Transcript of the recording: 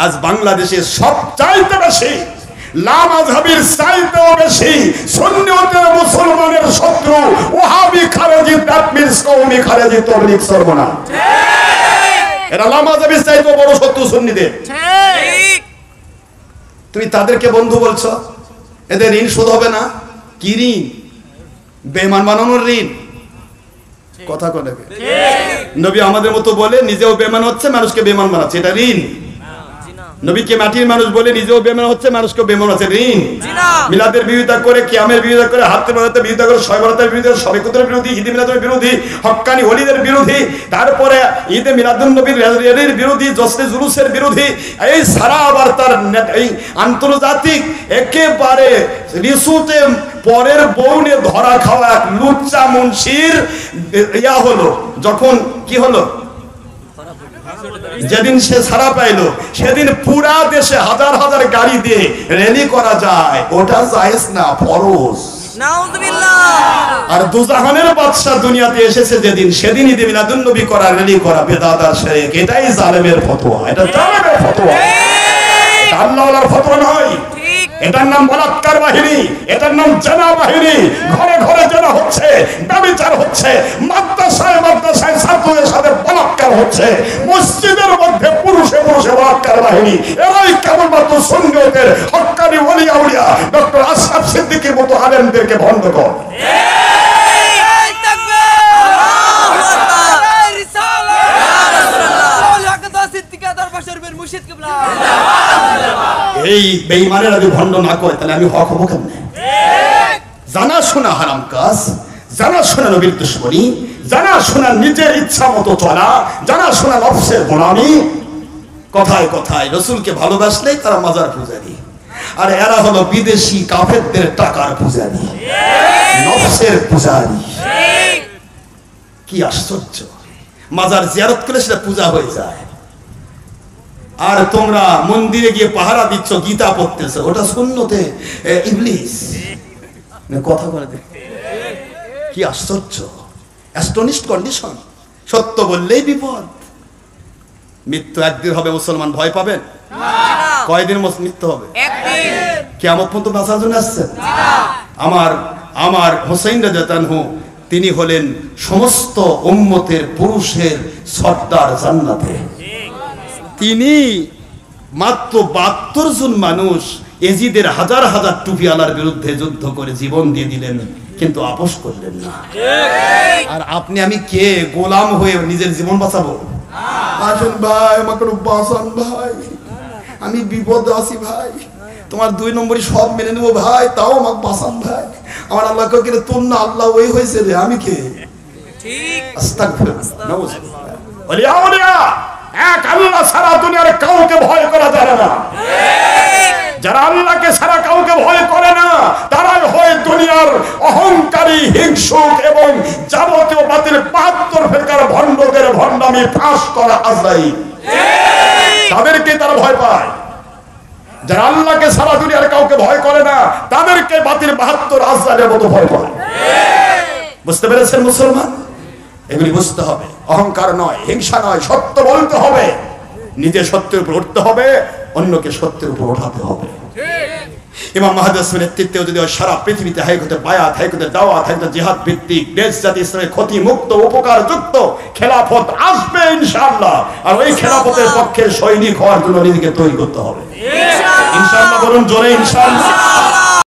আজ বাংলাদেশে সবচাইতে বেশি লামাযহাবির চাইতেও বেশি সুন্নিয়তের মুসলমানের শত্রু ওহাবি খারেজি, দ্যাট মিন্স কওমি খারেজি, তবলিগ সর্বনা। এরা লামাযহাবির চাইতেও বড় শত্রু সুন্নিদের। ঠিক, তুমি তাদেরকে বন্ধু বলছো, এদের ঋণ শোধ হবে না। কি ঋণ? বেঈমান বানানোর ঋণ। কথা কোন? নবী আমাদের মতো বলে নিজেও বেঈমান হচ্ছে, মানুষকে বেঈমান বানাচ্ছে, এটা ঋণ। নবীকে মাটির মানুষ বলে নিজেও বেঈমান হচ্ছে, মানুষকে বেঈমান হচ্ছে, ঋণ। মিলাদের বিরোধিতা করে, কিয়ামের বিরোধিতা করে, হাতে বরাতের বিরোধিতা করে, শবে বরাতের বিরোধিতা, শবে কদরের বিরোধী, ঈদে মিলাদের বিরোধী, হক্কানি ওলিদের বিরোধী, তারপরে ঈদে মিলাদুন নবীর র্যালির বিরোধী, জশ্নে জুলুসের বিরোধী, এই সারা আবার তার এই আন্তর্জাতিক একেবারে রিসুতে পরের বউনে ধরা খাওয়া এক লুচ্চা মুন্সির ইয়া হলো। যখন কি হলো, যেদিন সে ছাড়া পাইলো, সেদিন পুরা দেশে হাজার হাজার গাড়ি দিয়ে র্যালি করা যায়, ওটা জায়েজ না, ফরজ। আর দুজাহানের বাদশা দুনিয়াতে এসেছে যেদিন, সেদিন ঈদে মিলাদুন নবী করা, র্যালি করা বেদাত আর শিরক। এটাই জালেমের ফতোয়া, এটা জালেমের ফতোয়া, এটা আল্লাহর ফতোয়া নয়। এটার নাম বলাৎকার বাহিনী, এটার নাম জেনা বাহিনী। ঘরে ঘরে জেনা হচ্ছে, ব্যভিচার হচ্ছে, মাদ্রাসায় মাদ্রাসায় ছাত্রদের সাথে বলাৎকার হচ্ছে, মসজিদের মধ্যে পুরুষে পুরুষে বলাৎকার বাহিনী। এরাই কেবলমাত্র সুন্নিয়তের হক্কানি ওলি আউলিয়া ডক্টর আশরাফ সিদ্দিকীর মতো আলেমদেরকে ভণ্ড করে। এই বেঈমানেরা যদি ভণ্ড না করে, তাহলে আমি হক হবো কেমনে? জানা শোনা হারাম কাজ, জানা শোনা নবীর দুশমনী, জানা শোনা নিজের ইচ্ছা মতো চলা, জানা শোনা নফসের গোলামি। কথায় কথায় রসুলকে ভালোবাসলেই তারা মাজার পূজারী, আর এরা হলো বিদেশি কাফেরদের টাকার পূজারী, নফসের পূজারী। কি আশ্চর্য! মাজার জিয়ারত করে সেটা পূজা হয়ে যায়, আর তোমরা মন্দিরে গিয়ে পাহারা দিচ্ছ, গীতা পড়তেছো, ওটা সুন্নতে ইবলিস। কথা বলে দে, কি আশ্চর্য! Astonished condition. সত্য বললেই বিপদ। মৃত্যু একদিন হবে, মুসলমান ভয় পাবেন? কয়দিন মৃত্যু হবে? কিয়ামত পর্যন্ত বাঁচার জন্য আসছেন? আমার হোসেন রাদিয়াল্লাহু আনহু, তিনি হলেন সমস্ত উম্মতের পুরুষের সর্দার জান্নাতে। তিনি মাত্র 72 জন মানুষ এজিদের হাজার হাজার টুপিওয়ালার বিরুদ্ধে যুদ্ধ করে জীবন দিয়ে দিলেন, কিন্তু আপোষ করলেন না। আর আপনি আমি কে গোলাম হয়ে নিজের জীবন বাঁচাবো? আসেন ভাই, আমাকে বাঁচান ভাই, আমি বিপদে আছি ভাই, তোমার 2 নম্বরই সব মেনে নেবো ভাই, তাও আমাকে বাঁচান ভাই। আমার আল্লাহকে কিন্তু তোর না আল্লাহ ওই হয়েছে রে, আমি কে? এক আল্লাহ ছাড়া দুনিয়ার কাউকে ভয় করা যায় না। যারা আল্লাহকে ছাড়া কাউকে ভয় করে না, তারাই হয় দুনিয়ার অহংকারী, হিংসুক এবং যাবতীয় বাতিল 72 ফেরকার ভণ্ডদের ভণ্ডামি ফাঁস করা আজরাইল। তাদেরকে তারা ভয় পায়। যারা আল্লাহকে ছাড়া দুনিয়ার কাউকে ভয় করে না, তাদেরকে বাতিল 72 আজরাইলের মতো ভয় পায়। বুঝতে পেরেছেন মুসলমান? এগুলি বুঝতে হবে। অহংকার নয়, হিংসা নয়, সত্য বলতে হবে, নিজে সত্যের উপর উঠতে হবে, অন্যকে সত্যের উপর উঠাতে হবে। ইমাম মাহদির নেতৃত্বে যদি সারা পৃথিবীতে হাইকোর্টে বায়াত, হাইকোর্টে দাওয়াত, হাইকোর্টে জিহাদ ভিত্তিক দেশ জাতি ইসলামের ক্ষতি মুক্ত উপকার যুক্ত খেলাফত আসবে ইনশাআল্লাহ। আর ওই খেলাফতের পক্ষে সৈনিক হওয়ার জন্য নিজেকে তৈরি করতে হবে ইনশাআল্লাহ। বলুন জোরে ইনশাআল্লাহ।